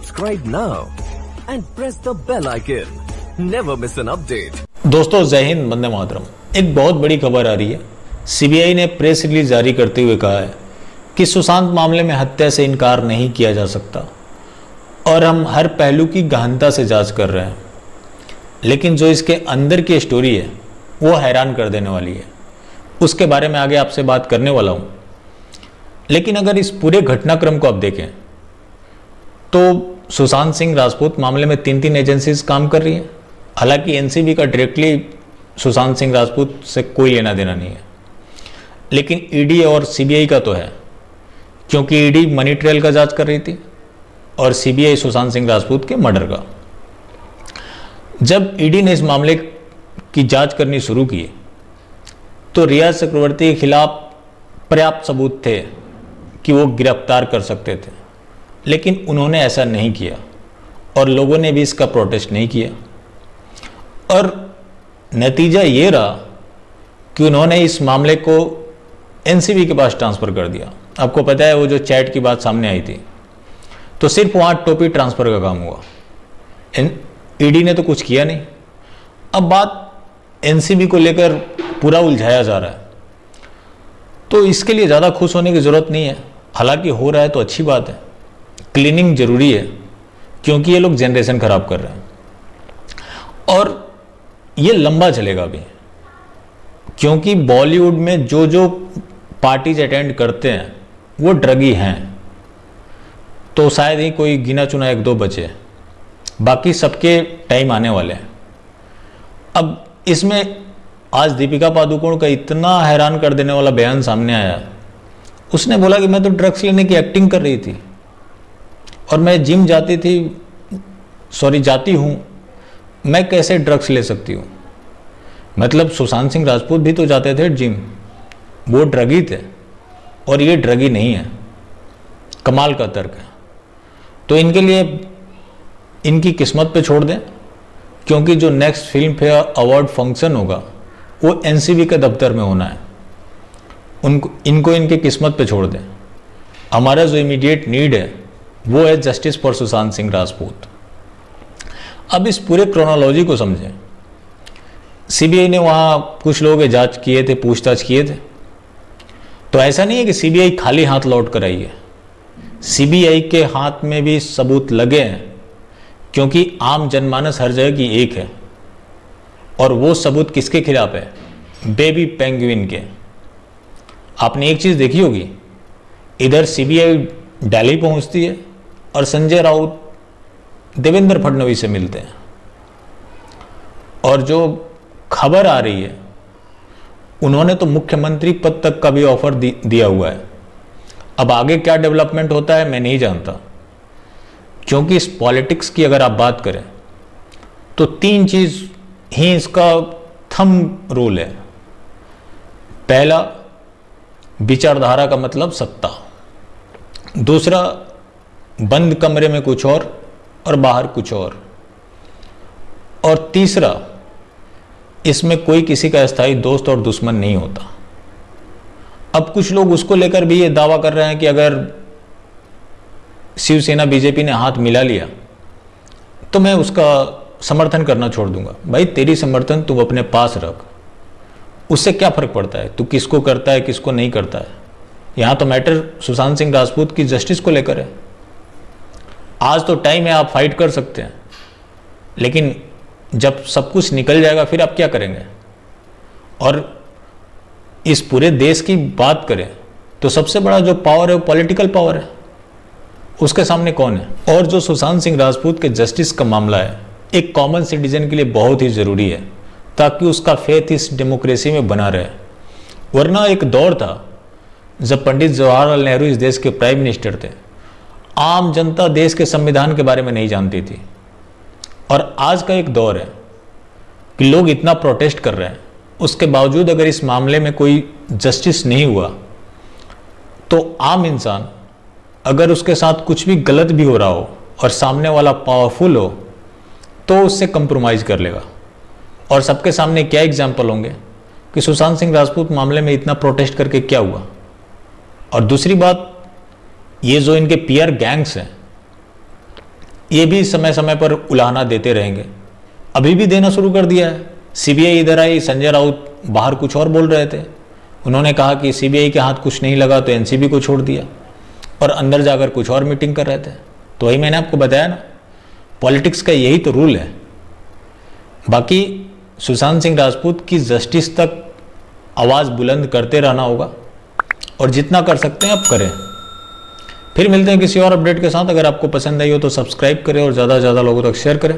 Subscribe now and press the bell icon. Never miss an update. दोस्तों जय हिंद, वंदे मातरम। एक बहुत बड़ी खबर आ रही है। सीबीआई ने प्रेस रिलीज जारी करते हुए कहा है कि सुशांत मामले में हत्या से इनकार नहीं किया जा सकता और हम हर पहलू की गहनता से जांच कर रहे हैं, लेकिन जो इसके अंदर की स्टोरी है वो हैरान कर देने वाली है। उसके बारे में आगे आपसे बात करने वाला हूँ। लेकिन अगर इस पूरे घटनाक्रम को आप देखें तो सुशांत सिंह राजपूत मामले में तीन एजेंसीज काम कर रही हैं। हालांकि एनसीबी का डायरेक्टली सुशांत सिंह राजपूत से कोई लेना देना नहीं है, लेकिन ईडी और सीबीआई का तो है, क्योंकि ईडी मनी ट्रेल का जांच कर रही थी और सीबीआई सुशांत सिंह राजपूत के मर्डर का। जब ईडी ने इस मामले की जांच करनी शुरू की तो रियाज चक्रवर्ती के खिलाफ पर्याप्त सबूत थे कि वो गिरफ्तार कर सकते थे, लेकिन उन्होंने ऐसा नहीं किया और लोगों ने भी इसका प्रोटेस्ट नहीं किया। और नतीजा ये रहा कि उन्होंने इस मामले को एनसीबी के पास ट्रांसफ़र कर दिया। आपको पता है वो जो चैट की बात सामने आई थी, तो सिर्फ वहाँ टोपी ट्रांसफ़र का काम हुआ। ईडी ने तो कुछ किया नहीं। अब बात एनसीबी को लेकर पूरा उलझाया जा रहा है, तो इसके लिए ज़्यादा खुश होने की ज़रूरत नहीं है। हालांकि हो रहा है तो अच्छी बात है। क्लीनिंग ज़रूरी है, क्योंकि ये लोग जनरेशन ख़राब कर रहे हैं और ये लंबा चलेगा भी, क्योंकि बॉलीवुड में जो जो पार्टीज अटेंड करते हैं वो ड्रगी हैं। तो शायद ही कोई गिना चुना एक दो बचे, बाकी सबके टाइम आने वाले हैं। अब इसमें आज दीपिका पादुकोण का इतना हैरान कर देने वाला बयान सामने आया। उसने बोला कि मैं तो ड्रग्स लेने की एक्टिंग कर रही थी और मैं जिम जाती हूँ, मैं कैसे ड्रग्स ले सकती हूँ। मतलब सुशांत सिंह राजपूत भी तो जाते थे जिम, वो ड्रगी थे और ये ड्रगी नहीं है। कमाल का तर्क है। तो इनके लिए इनकी किस्मत पे छोड़ दें, क्योंकि जो next film fair award function होगा वो एनसीबी के दफ्तर में होना है। इनको इनके किस्मत पे छोड़ दें। हमारा जो इमीडिएट नीड है वो है जस्टिस फॉर सुशांत सिंह राजपूत। अब इस पूरे क्रोनोलॉजी को समझें। सीबीआई ने वहाँ कुछ लोगों के जांच किए थे, पूछताछ किए थे। तो ऐसा नहीं है कि सीबीआई खाली हाथ लौट कर आई है। सीबीआई के हाथ में भी सबूत लगे हैं, क्योंकि आम जनमानस हर जगह की एक है। और वो सबूत किसके खिलाफ है? बेबी पेंगुइन के। आपने एक चीज़ देखी होगी, इधर सीबीआई दिल्ली पहुंचती है और संजय राउत देवेंद्र फडणवीस से मिलते हैं, और जो खबर आ रही है उन्होंने तो मुख्यमंत्री पद तक का भी ऑफर दिया हुआ है। अब आगे क्या डेवलपमेंट होता है मैं नहीं जानता, क्योंकि इस पॉलिटिक्स की अगर आप बात करें तो तीन चीज़ ही इसका थंब रूल है। पहला, विचारधारा का मतलब सत्ता। दूसरा, बंद कमरे में कुछ और बाहर कुछ और तीसरा, इसमें कोई किसी का अस्थायी दोस्त और दुश्मन नहीं होता। अब कुछ लोग उसको लेकर भी ये दावा कर रहे हैं कि अगर शिवसेना बीजेपी ने हाथ मिला लिया तो मैं उसका समर्थन करना छोड़ दूंगा। भाई तेरी समर्थन तू अपने पास रख, उससे क्या फर्क पड़ता है तू किसको करता है किसको नहीं करता है। यहाँ तो मैटर सुशांत सिंह राजपूत की जस्टिस को लेकर है। आज तो टाइम है, आप फाइट कर सकते हैं, लेकिन जब सब कुछ निकल जाएगा फिर आप क्या करेंगे। और इस पूरे देश की बात करें तो सबसे बड़ा जो पावर है वो पॉलिटिकल पावर है। उसके सामने कौन है? और जो सुशांत सिंह राजपूत के जस्टिस का मामला है, एक कॉमन सिटीजन के लिए बहुत ही ज़रूरी है, ताकि उसका फेथ इस डेमोक्रेसी में बना रहे। वरना एक दौर था जब पंडित जवाहरलाल नेहरू इस देश के प्राइम मिनिस्टर थे, आम जनता देश के संविधान के बारे में नहीं जानती थी। और आज का एक दौर है कि लोग इतना प्रोटेस्ट कर रहे हैं, उसके बावजूद अगर इस मामले में कोई जस्टिस नहीं हुआ तो आम इंसान, अगर उसके साथ कुछ भी गलत भी हो रहा हो और सामने वाला पावरफुल हो, तो उससे कंप्रोमाइज़ कर लेगा। और सबके सामने क्या एग्जाम्पल होंगे कि सुशांत सिंह राजपूत मामले में इतना प्रोटेस्ट करके क्या हुआ। और दूसरी बात, ये जो इनके पीआर गैंग्स हैं, ये भी समय समय पर उलाहना देते रहेंगे। अभी भी देना शुरू कर दिया है। सीबीआई इधर आई, संजय राउत बाहर कुछ और बोल रहे थे। उन्होंने कहा कि सीबीआई के हाथ कुछ नहीं लगा तो एनसीबी को छोड़ दिया, और अंदर जाकर कुछ और मीटिंग कर रहे थे। तो वही मैंने आपको बताया ना, पॉलिटिक्स का यही तो रूल है। बाकी सुशांत सिंह राजपूत की जस्टिस तक आवाज़ बुलंद करते रहना होगा, और जितना कर सकते हैं आप करें। फिर मिलते हैं किसी और अपडेट के साथ। अगर आपको पसंद आई हो तो सब्सक्राइब करें और ज़्यादा से ज़्यादा लोगों तक शेयर करें।